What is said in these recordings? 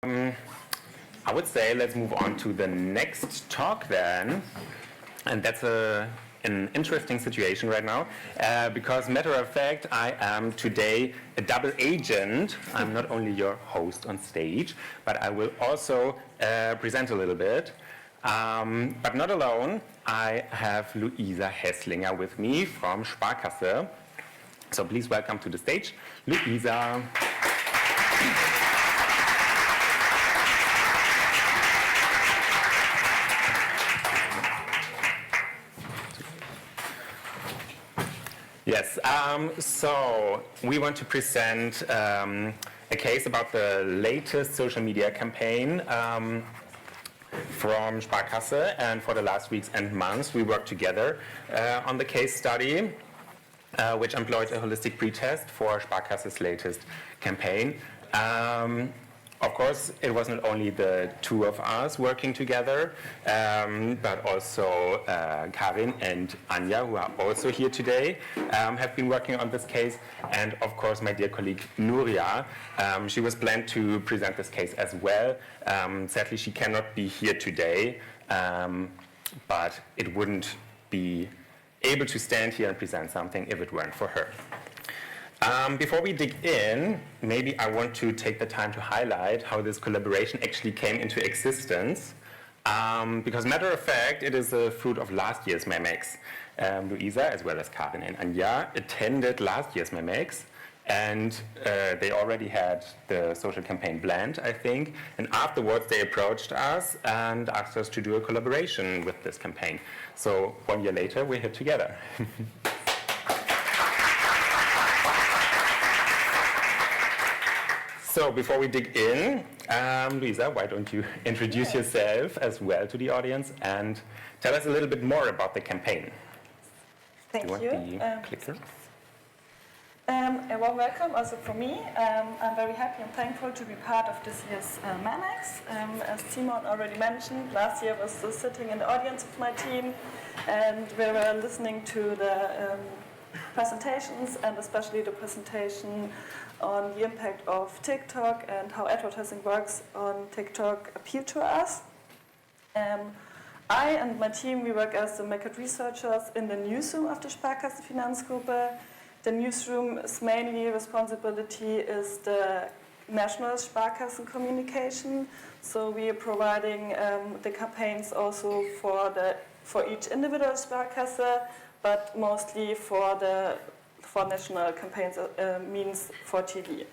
I would say let's move on to the next talk then. And that's an interesting situation right now, because matter of fact, I am today a double agent. I'm not only your host on stage, but I will also present a little bit. But not alone, I have Luisa Hesslinger with me from Sparkasse. So please welcome to the stage, Luisa. Yes, so we want to present a case about the latest social media campaign from Sparkasse, and for the last weeks and months we worked together on the case study, which employed a holistic pretest for Sparkasse's latest campaign. Of course, it was not only the two of us working together, but also Karin and Anja, who are also here today, have been working on this case, and of course my dear colleague Nuria. She was planned to present this case as well. Sadly, she cannot be here today, but it wouldn't be able to stand here and present something if it weren't for her. Before we dig in, maybe I want to take the time to highlight how this collaboration actually came into existence. Because matter of fact, it is a fruit of last year's Memex. Luisa, as well as Karin and Anja, attended last year's Memex, and they already had the social campaign planned, I think. And afterwards, they approached us and asked us to do a collaboration with this campaign. So 1 year later, we're here together. So before we dig in, Luisa, why don't you introduce yourself as well to the audience and tell us a little bit more about the campaign. Thank you. Do you want the clicker? A warm welcome also from me. I'm very happy and thankful to be part of this year's Memex. As Simon already mentioned, last year I was still sitting in the audience with my team, and we were listening to the presentations, and especially the presentation on the impact of TikTok and how advertising works on TikTok appeal to us. I and my team, we work as the market researchers in the newsroom of the Sparkasse Finanzgruppe. The newsroom's mainly responsibility is the national Sparkassen communication. So we are providing the campaigns also for each individual Sparkasse, but mostly for national campaigns, means for TV.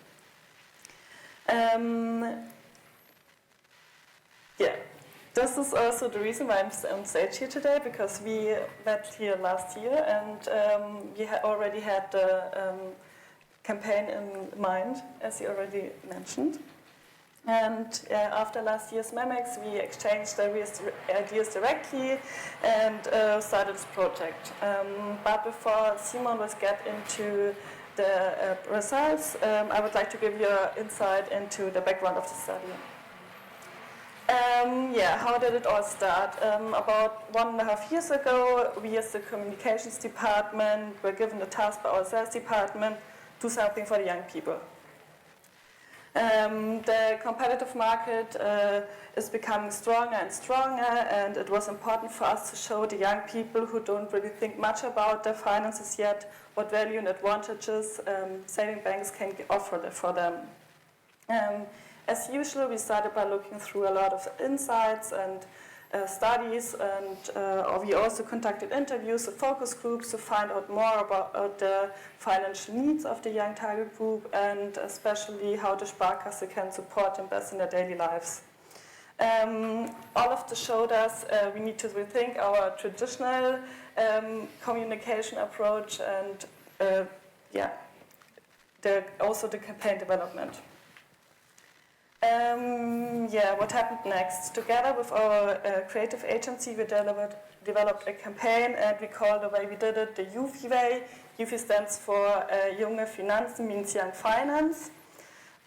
This is also the reason why I'm on stage here today, because we met here last year, and we already had the campaign in mind, as you already mentioned. And after last year's Memex, we exchanged ideas directly and started this project. But before Simon will get into the results, I would like to give you an insight into the background of the study. How did it all start? About 1.5 years ago, we as the communications department were given the task by our sales department to do something for the young people. The competitive market is becoming stronger and stronger, and it was important for us to show the young people who don't really think much about their finances yet what value and advantages saving banks can offer for them. As usual, we started by looking through a lot of insights and studies, and we also conducted interviews with focus groups to find out more about the financial needs of the young target group, and especially how the Sparkasse can support them best in their daily lives. All of this showed us we need to rethink our traditional communication approach and also the campaign development. What happened next? Together with our creative agency, we developed a campaign, and we called the way we did it the Youth way. Youth stands for Junge Finanzen, means young finance.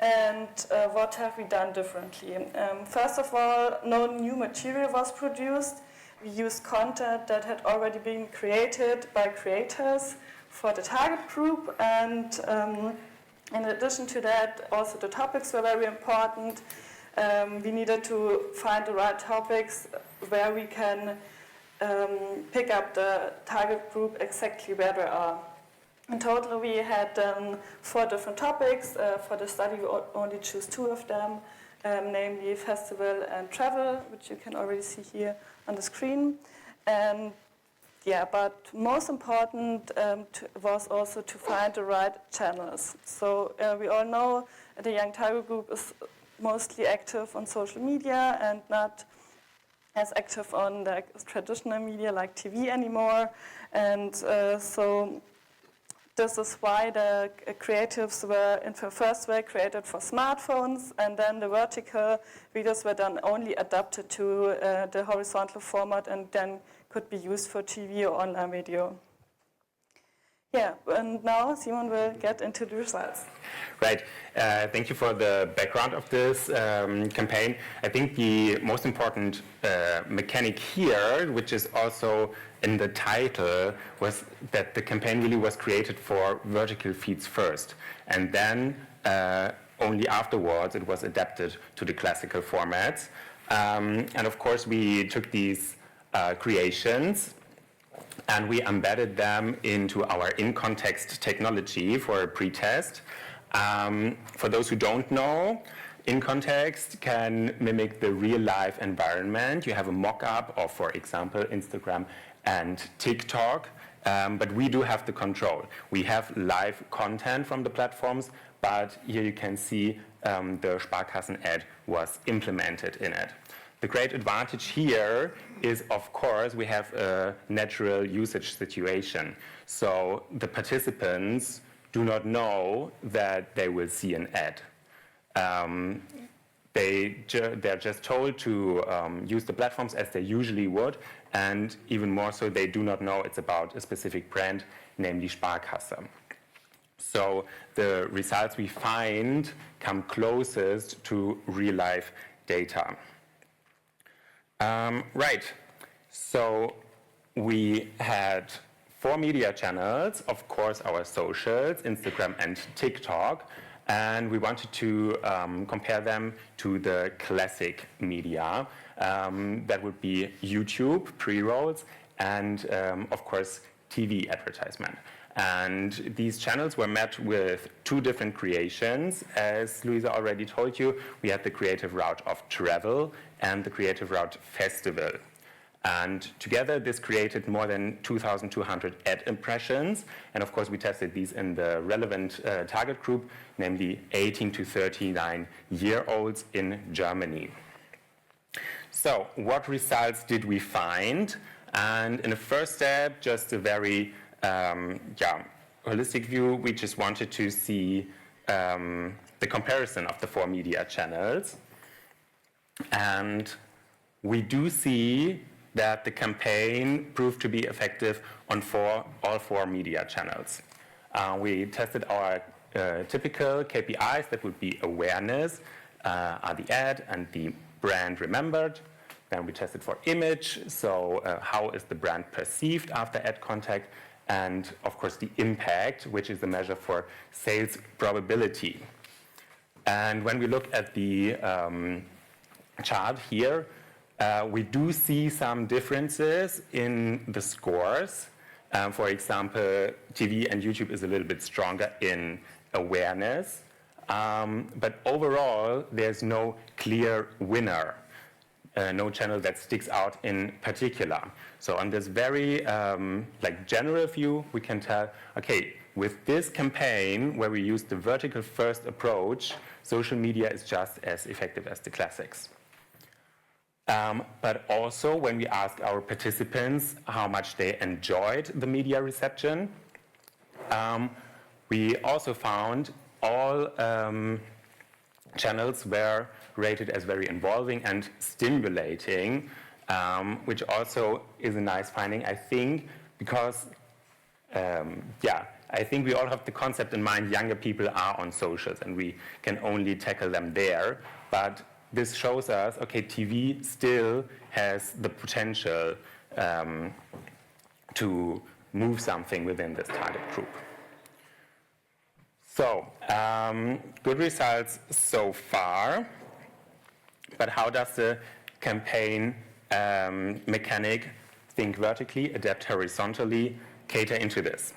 And what have we done differently? First of all, no new material was produced. We used content that had already been created by creators for the target group, and in addition to that, also the topics were very important. we needed to find the right topics where we can pick up the target group exactly where they are. In total, we had 4 different topics. For the study, we only choose 2 of them, namely festival and travel, which you can already see here on the screen. And yeah, but most important was also to find the right channels. So we all know the young target group is mostly active on social media and not as active on the traditional media like TV anymore. And so this is why the creatives were, in the first way, created for smartphones, and then the vertical videos were then only adapted to the horizontal format and then could be used for TV or online video. Yeah, and now Simon will get into the results. Right. Thank you for the background of this campaign. I think the most important mechanic here, which is also in the title, was that the campaign really was created for vertical feeds first, and then only afterwards it was adapted to the classical formats. And of course we took these creations and we embedded them into our in-context technology for a pretest. For those who don't know, in-context can mimic the real-life environment. You have a mock-up of, for example, Instagram and TikTok, but we do have the control. We have live content from the platforms, but here you can see the Sparkassen ad was implemented in it. The great advantage here is, of course, we have a natural usage situation. So the participants do not know that they will see an ad. They're just told to use the platforms as they usually would, and even more so, they do not know it's about a specific brand, namely Sparkasse. So the results we find come closest to real-life data. Right, so we had 4 media channels, of course our socials, Instagram and TikTok, and we wanted to compare them to the classic media. That would be YouTube, pre-rolls, and of course TV advertisement. And these channels were met with 2 different creations. As Luisa already told you, we had the creative route of travel and the creative route festival. And together this created more than 2,200 ad impressions. And of course we tested these in the relevant target group, namely 18 to 39-year-olds in Germany. So what results did we find? And in the first step, just a very holistic view, we just wanted to see the comparison of the 4 media channels. And we do see that the campaign proved to be effective on all 4 media channels. We tested our typical KPIs, that would be awareness, are the ad and the brand remembered. Then we tested for image, so how is the brand perceived after ad contact, and of course the impact, which is the measure for sales probability. And when we look at the chart here, we do see some differences in the scores. For example, TV and YouTube is a little bit stronger in awareness, but overall there's no clear winner. No channel that sticks out in particular. So on this very general view, we can tell, okay, with this campaign where we use the vertical first approach, social media is just as effective as the classics. But also when we ask our participants how much they enjoyed the media reception, we also found all channels were rated as very involving and stimulating, which also is a nice finding, I think, because, I think we all have the concept in mind, younger people are on socials and we can only tackle them there, but this shows us, okay, TV still has the potential to move something within this target group. So, good results so far. But how does the campaign mechanic think vertically, adapt horizontally, cater into this?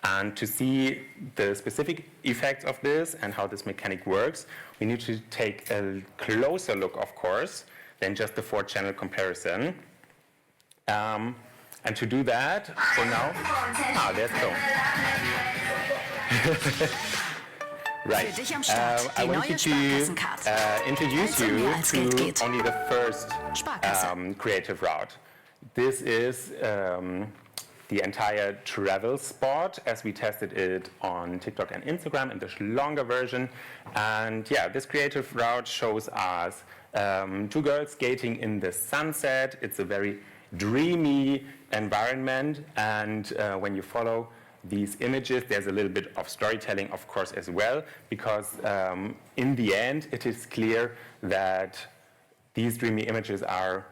And to see the specific effects of this and how this mechanic works, we need to take a closer look, of course, than just the 4-channel comparison. And to do that, for now, there's Tom. Right. I wanted to introduce you to only the first creative route. This is the entire travel spot as we tested it on TikTok and Instagram in this longer version. And yeah, this creative route shows us 2 girls skating in the sunset. It's a very dreamy environment, and when you follow these images, there's a little bit of storytelling, of course, as well, because in the end, it is clear that these dreamy images are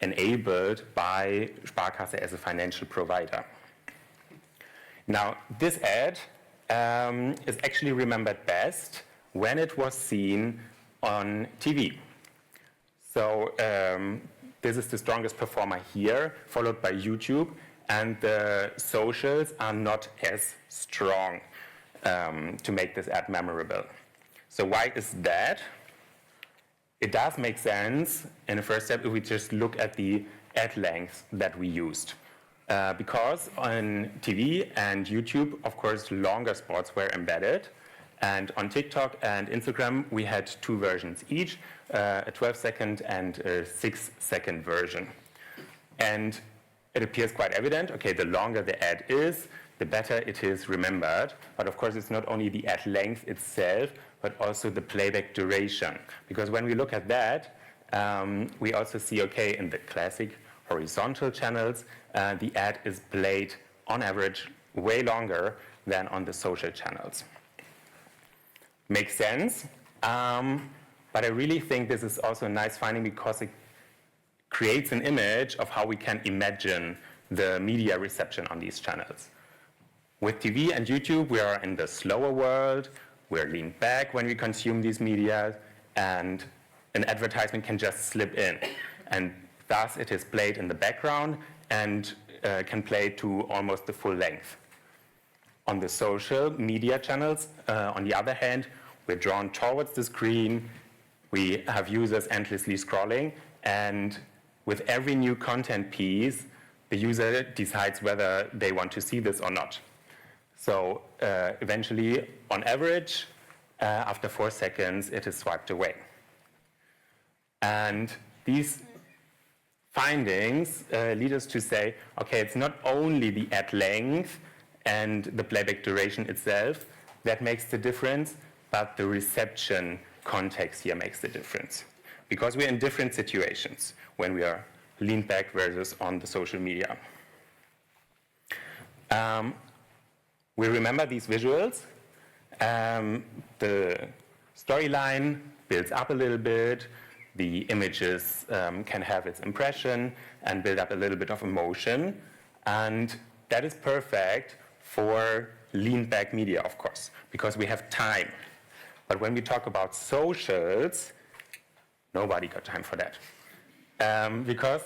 enabled by Sparkasse as a financial provider. Now, this ad is actually remembered best when it was seen on TV. So this is the strongest performer here, followed by YouTube, and the socials are not as strong to make this ad memorable. So why is that? It does make sense in the first step if we just look at the ad length that we used. Because on TV and YouTube, of course, longer spots were embedded. And on TikTok and Instagram, we had 2 versions each, a 12-second and a 6-second version. And it appears quite evident, okay, the longer the ad is, the better it is remembered. But of course, it's not only the ad length itself, but also the playback duration. Because when we look at that, we also see, okay, in the classic horizontal channels, the ad is played on average way longer than on the social channels. Makes sense, but I really think this is also a nice finding because it creates an image of how we can imagine the media reception on these channels. With TV and YouTube, we are in the slower world, we're leaned back when we consume these media, and an advertisement can just slip in. And thus it is played in the background and can play to almost the full length. On the social media channels, on the other hand, we're drawn towards the screen, we have users endlessly scrolling, and with every new content piece, the user decides whether they want to see this or not. So eventually, on average, after 4 seconds, it is swiped away. And these findings lead us to say, okay, it's not only the ad length and the playback duration itself that makes the difference, but the reception context here makes the difference. Because we're in different situations when we are leaned back versus on the social media. We remember these visuals. The storyline builds up a little bit. The images can have its impression and build up a little bit of emotion. And that is perfect for lean back media, of course, because we have time. But when we talk about socials, nobody got time for that. Because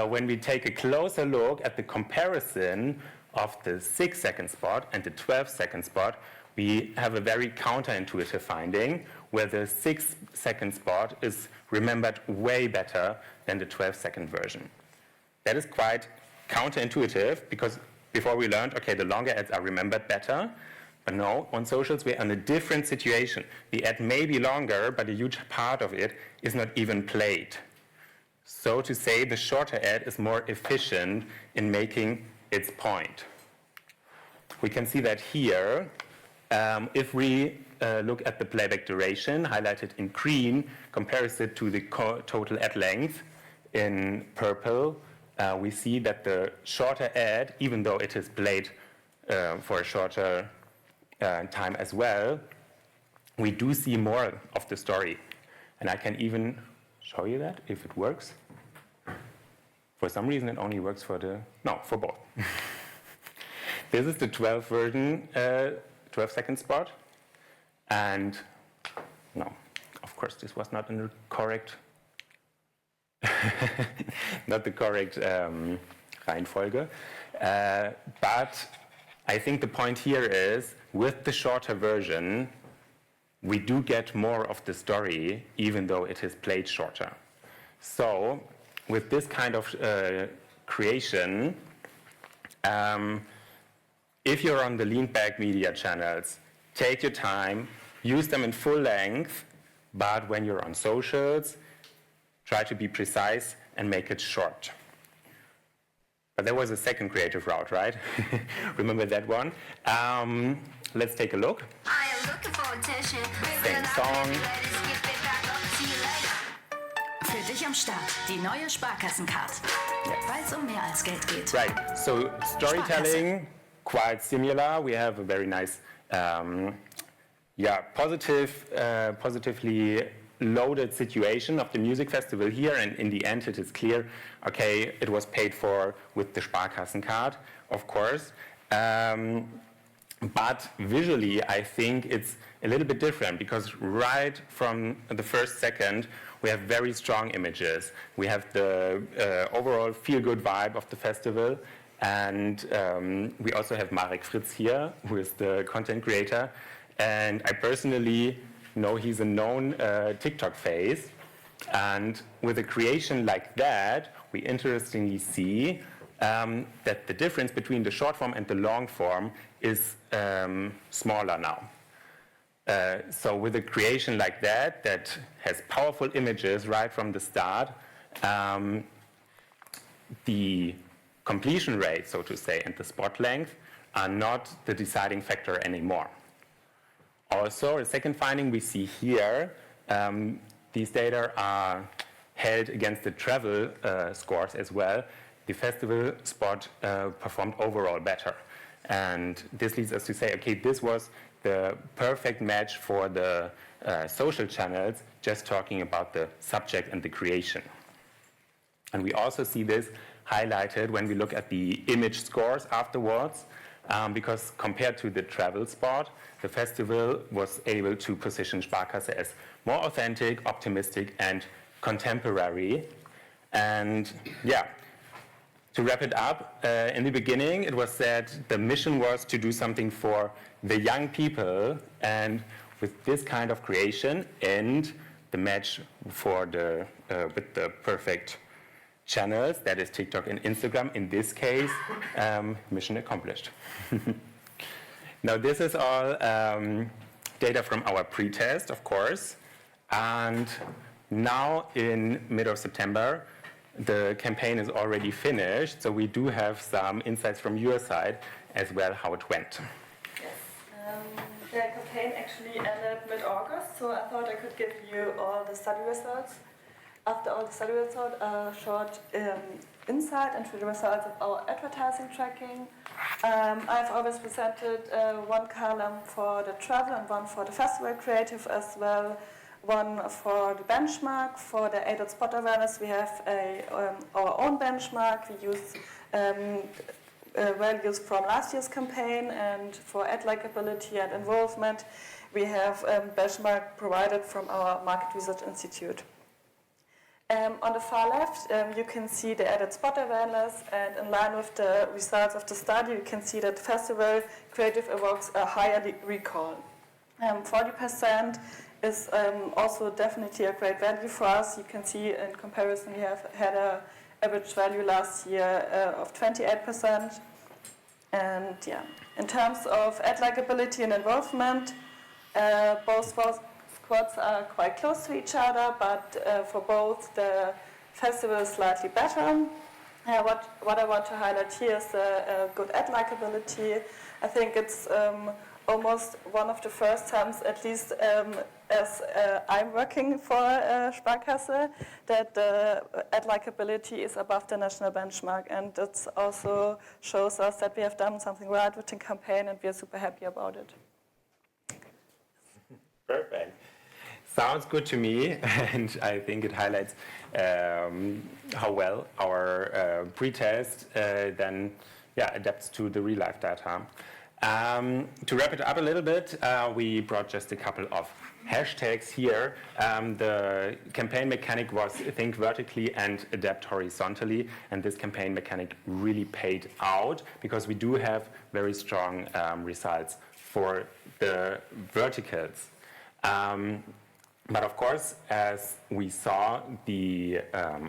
when we take a closer look at the comparison of the 6-second spot and the 12-second spot, we have a very counterintuitive finding where the 6-second spot is remembered way better than the 12-second version. That is quite counterintuitive because before we learned, okay, the longer ads are remembered better, but no, on socials we're in a different situation. The ad may be longer, but a huge part of it is not even played. So to say, the shorter ad is more efficient in making its point. We can see that here. If we look at the playback duration, highlighted in green, compares it to the total ad length in purple, we see that the shorter ad, even though it is played for a shorter time as well, we do see more of the story. And I can even show you that if it works. For some reason, it only works for for both. This is the 12-second spot. And no, of course, this was not in the correct, not the correct Reihenfolge. But I think the point here is, with the shorter version, we do get more of the story, even though it is played shorter. So, with this kind of creation, if you're on the lean-back media channels, take your time, use them in full length, but when you're on socials, try to be precise and make it short. But there was a second creative route, right? Remember that one? Let's take a look. Same song. Für dich am Start, die neue Sparkassencard. Weil es mehr als Geld geht. Right, so storytelling, quite similar. We have a very nice, positively loaded situation of the music festival here, and in the end it is clear, okay, it was paid for with the Sparkassencard, of course. But visually, I think it's a little bit different, because right from the first second, we have very strong images. We have the overall feel-good vibe of the festival, and we also have Marek Fritz here, who is the content creator. And I personally know he's a known TikTok face. And with a creation like that, we interestingly see that the difference between the short form and the long form is smaller now. So with a creation like that, that has powerful images right from the start, the completion rate, so to say, and the spot length are not the deciding factor anymore. Also, a second finding we see here, these data are held against the travel scores as well. The festival spot performed overall better. And this leads us to say, okay, this was the perfect match for the social channels, just talking about the subject and the creation. And we also see this highlighted when we look at the image scores afterwards, because compared to the travel spot, the festival was able to position Sparkasse as more authentic, optimistic, and contemporary. And yeah, to wrap it up, in the beginning it was said the mission was to do something for the young people, and with this kind of creation and the match for the with the perfect channels, that is TikTok and Instagram in this case, mission accomplished. Now this is all data from our pre-test, of course, and now in mid of September the campaign is already finished, so we do have some insights from your side as well how it went. Yes, the campaign actually ended mid-August, so I thought I could give you all the study results. After all the study results, a short insight into the results of our advertising tracking. I've always presented one column for the travel and one for the festival creative as well. One for the benchmark. For the aided spot awareness, we have our own benchmark. We use values from last year's campaign, and for ad likability and involvement, we have benchmark provided from our Market Research Institute. On the far left, you can see the added spot awareness, and in line with the results of the study, you can see that festival creative evokes a higher recall. 40% is also definitely a great value for us. You can see in comparison we have had an average value last year of 28%. And yeah, in terms of ad likability and involvement, both squads are quite close to each other, but for both the festival is slightly better. What I want to highlight here is good ad likability. I think it's almost one of the first times, at least as I'm working for Sparkasse, that the ad likability is above the national benchmark, and it also shows us that we have done something right with the campaign, and we are super happy about it. Perfect. Sounds good to me, and I think it highlights how well our pre-test then adapts to the real-life data. To wrap it up a little bit, we brought just a couple of hashtags here. The campaign mechanic was think vertically and adapt horizontally, and this campaign mechanic really paid out because we do have very strong results for the verticals. But of course, as we saw, the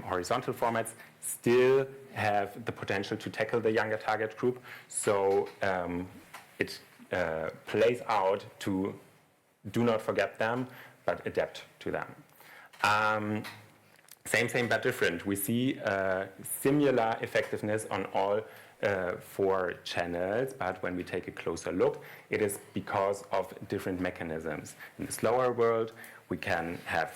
horizontal formats still have the potential to tackle the younger target group, so it plays out to do not forget them, but adapt to them. Same but different. We see similar effectiveness on all 4 channels, but when we take a closer look, it is because of different mechanisms. In the slower world, we can have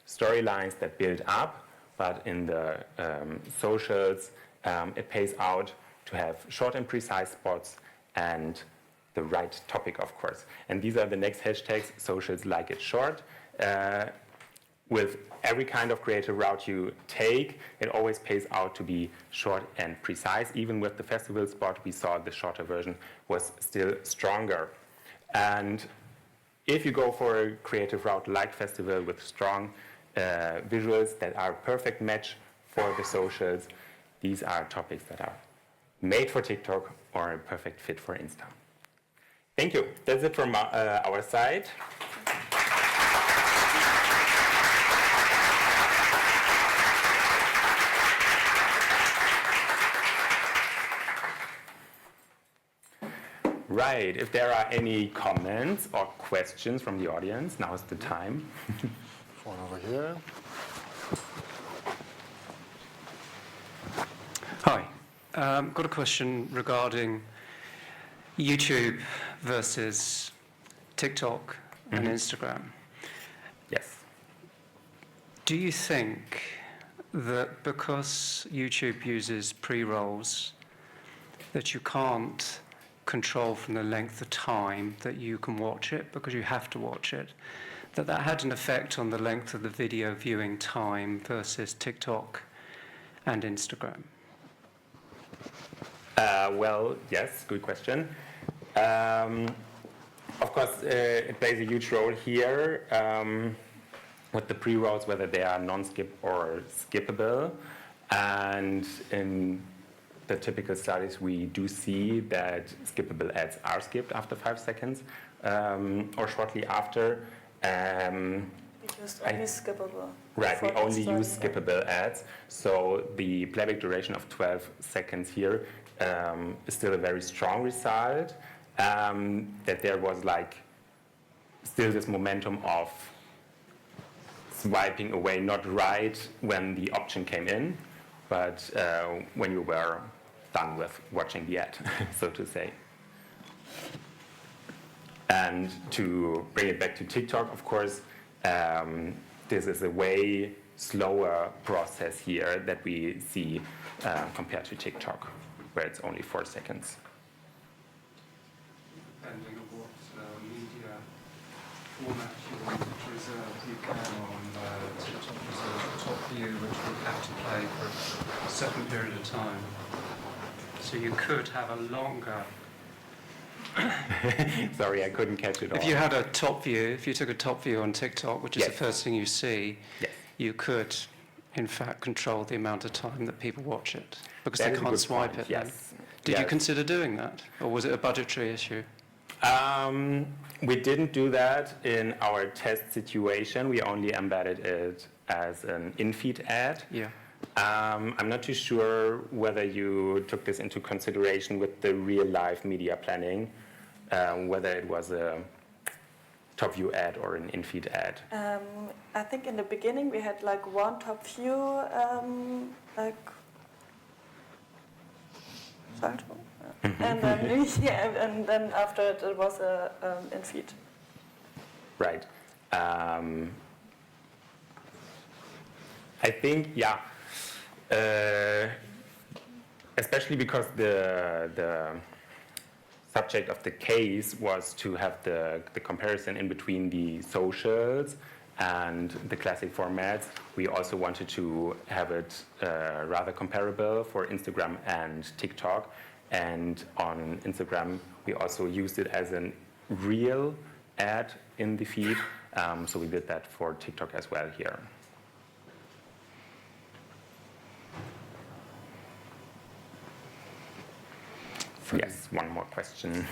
storylines that build up, but in the socials, it pays out to have short and precise spots and the right topic, of course. And these are the next hashtags. Socials like it short. With every kind of creative route you take, it always pays out to be short and precise. Even with the festival spot, we saw the shorter version was still stronger. And if you go for a creative route like festival with strong visuals that are a perfect match for the socials, these are topics that are made for TikTok or a perfect fit for Insta. Thank you. That's it from our side. Right. If there are any comments or questions from the audience, now is the time. One over here. Hi. Got a question regarding YouTube versus TikTok and Instagram. Yes. Do you think that because YouTube uses pre-rolls, that you can't control from the length of time that you can watch it, because you have to watch it, that had an effect on the length of the video viewing time versus TikTok and Instagram? Well, yes, good question. Of course, it plays a huge role here with the pre-rolls, whether they are non-skip or skippable. And in the typical studies, we do see that skippable ads are skipped after 5 seconds or shortly after. Because only skippable. Right, we only use starting. skippable ads. So the playback duration of 12 seconds here is still a very strong result. That there was like still this momentum of swiping away, not right when the option came in, but when you were done with watching the ad, so to say. And to bring it back to TikTok, of course, this is a way slower process here that we see compared to TikTok, where it's only 4 seconds. Depending on what media format you want to preserve, you can on TikTok preserve the top view, which would have to play for a certain period of time. So you could have a longer... Sorry, I couldn't catch it all. If you had a top view, if you took a top view on TikTok, which is Yes. the first thing you see, Yes. you could, in fact, control the amount of time that people watch it, because That they is a can't good swipe point, it then. yes. Did you Yes. consider doing that, or was it a budgetary issue? We didn't do that in our test situation. We only embedded it as an in-feed ad. Yeah. I'm not too sure whether you took this into consideration with the real-life media planning, whether it was a top view ad or an in-feed ad. I think in the beginning we had like one top view, like salto. And then and then after it was a in feed. Right. I think, yeah, especially because the subject of the case was to have the comparison in between the socials and the classic formats. We also wanted to have it rather comparable for Instagram and TikTok. And on Instagram, we also used it as a real ad in the feed. So we did that for TikTok as well here. Yes, one more question.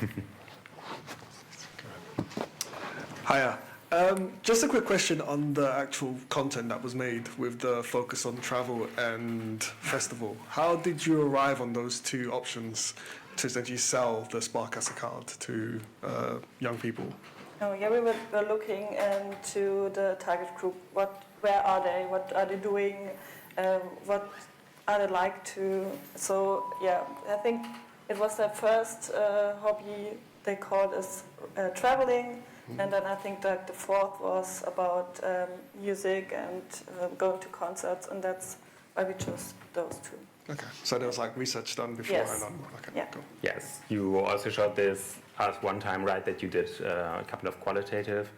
Hiya. Just a quick question on the actual content that was made with the focus on travel and festival. How did you arrive on those two options to essentially sell the Sparkasse card to young people? Oh, yeah, we were looking into the target group. Where are they? What are they doing? What are they like to? So, yeah, I think it was their first hobby. They called us traveling. And then I think that the fourth was about music and going to concerts, and that's why we chose those two. Okay, so there was like research done beforehand. Yes. Okay, Yeah. cool. Yes, you also showed this us one time, right, that you did a couple of qualitative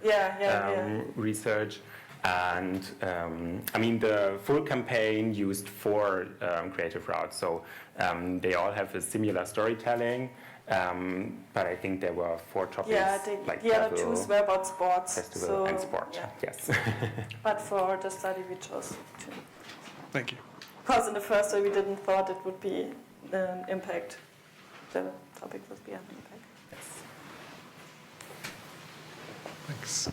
research. And I mean, the full campaign used 4 creative routes, so they all have a similar storytelling. But I think there were 4 topics. Yeah, I think like the other travel, 2 were about sports. festival, and sport. Yeah. Yes. But for the study, we chose 2. Thank you. Because in the first way, we didn't thought it would be an impact. The topic would be an impact. Yes. Thanks.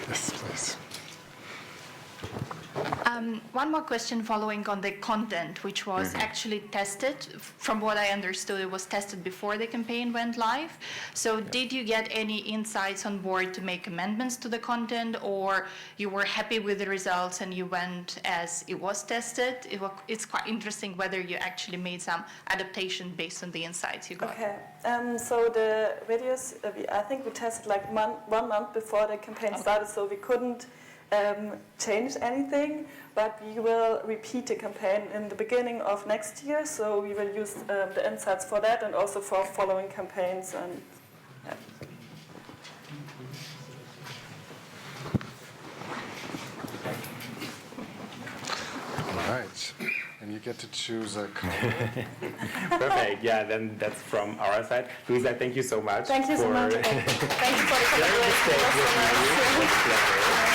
Yes, please. One more question following on the content, which was actually tested. From what I understood, it was tested before the campaign went live. So did you get any insights on board to make amendments to the content, or you were happy with the results and you went as it was tested? It's quite interesting whether you actually made some adaptation based on the insights you got. Okay, so the videos, I think we tested like 1 month before the campaign started, so we couldn't change anything, but we will repeat the campaign in the beginning of next year, so we will use the insights for that and also for following campaigns. And yeah. All right. And you get to choose a color. Perfect. Yeah, then that's from our side. Luisa, thank you so much. Thank you so much. Thank you for the collaboration. It was a pleasure.